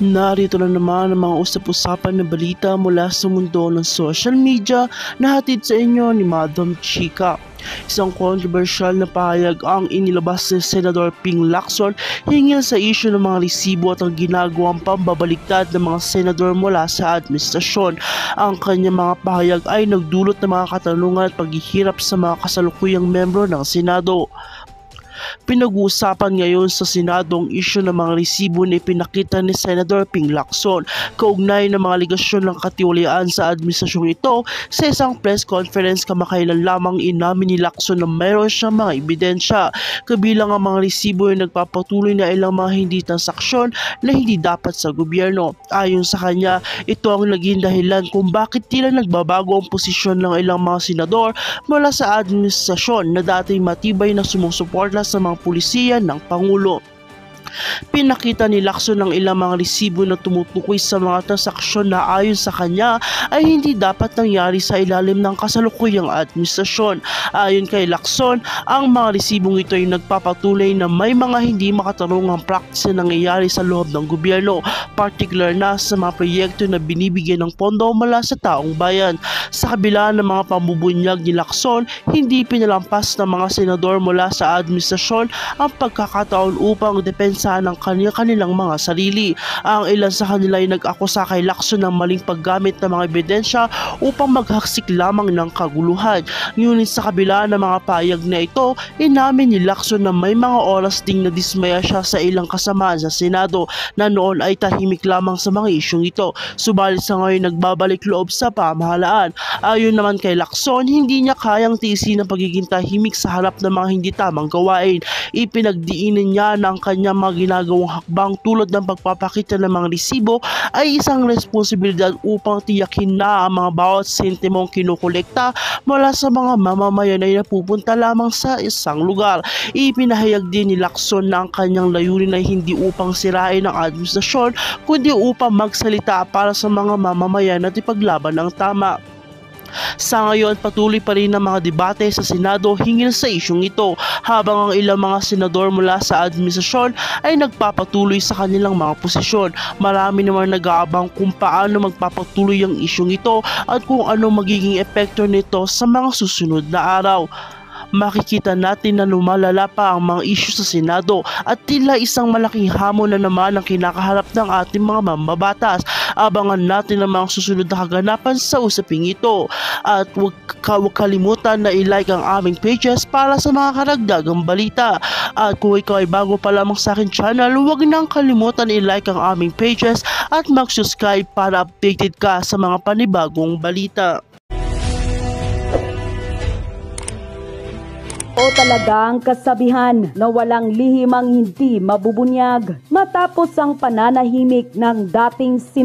Narito na naman ang mga usap-usapan na balita mula sa mundo ng social media na hatid sa inyo ni Madam Chika. Isang kontrobersyal na pahayag ang inilabas ni Senador Ping Lacson hinggil sa isyu ng mga resibo at ang ginagawang pambabaliktad ng mga senador mula sa administrasyon. Ang kanyang mga pahayag ay nagdulot ng mga katanungan at paghihirap sa mga kasalukuyang membro ng Senado. Pinag-uusapan ngayon sa Senado ang isyu ng mga resibo na ipinakita ni Senador Ping Lacson kaugnay ng mga aligasyon ng katiwalian sa administrasyong ito. Sa isang press conference kamakailan lamang inamin ni Lacson na mayroon siyang mga ebidensya, kabilang ang mga resibo na nagpapatuloy na ilang mga hindi transaksyon na hindi dapat sa gobyerno. Ayon sa kanya, ito ang naging dahilan kung bakit tila nagbabago ang posisyon ng ilang mga senador mula sa administrasyon na dating matibay na sumusuporta sa mga pulisiya ng Pangulo. Pinakita ni Lacson ng ilang mga resibo na tumutukoy sa mga transaksyon na ayon sa kanya ay hindi dapat nangyari sa ilalim ng kasalukuyang administrasyon. Ayon kay Lacson, ang mga resibong ito ay nagpapatuloy na may mga hindi makatarungang praktis na nangyayari sa loob ng gobyerno, partikular na sa mga proyekto na binibigyan ng pondo mula sa taong bayan. Sa kabila ng mga pambubunyag ni Lacson, hindi pinalampas ng mga senador mula sa administrasyon ang pagkakataon upang depensa ng kanilang mga sarili. Ang ilan sa kanila ay nag-akusa kay Lacson ng maling paggamit ng mga ebidensya upang maghaksik lamang ng kaguluhan. Ngunit sa kabila ng mga payag na ito, inamin ni Lacson na may mga oras ding nadismaya siya sa ilang kasamaan sa Senado na noon ay tahimik lamang sa mga isyong ito. Subalit sa ngayon nagbabalik loob sa pamahalaan. Ayon naman kay Lacson, hindi niya kayang tiisin ang pagiging tahimik sa harap ng mga hindi tamang gawain. Ipinagdiinan niya na ang kanyang mga ginagawang hakbang tulad ng pagpapakita ng mga resibo ay isang responsibilidad upang tiyakin na ang mga bawat sentimong kinukolekta mula sa mga mamamayan ay napupunta lamang sa isang lugar. Ipinahayag din ni Lacson na ang kanyang layunin ay hindi upang sirain ang administrasyon kundi upang magsalita para sa mga mamamayan at ipaglaban ang tama. Sa ngayon, patuloy pa rin ang mga debate sa Senado hinggil sa isyong ito, habang ang ilang mga senador mula sa administrasyon ay nagpapatuloy sa kanilang mga posisyon. Marami naman nag-aabang kung paano magpapatuloy ang isyong ito at kung ano magiging epekto nito sa mga susunod na araw. Makikita natin na lumalala pa ang mga isyu sa Senado at tila isang malaking hamon na naman ang kinakaharap ng ating mga mambabatas. Abangan natin ang mga susunod na kaganapan sa usaping ito. At huwag kalimutan na i-like ang aming pages para sa mga karagdagang balita. At kung ikaw ay bago pa lamang sa aking channel, huwag nang kalimutan i-like ang aming pages at mag-subscribe para updated ka sa mga panibagong balita. O talagang kasabihan na walang lihim ang hindi mabubunyag matapos ang pananahimik ng dating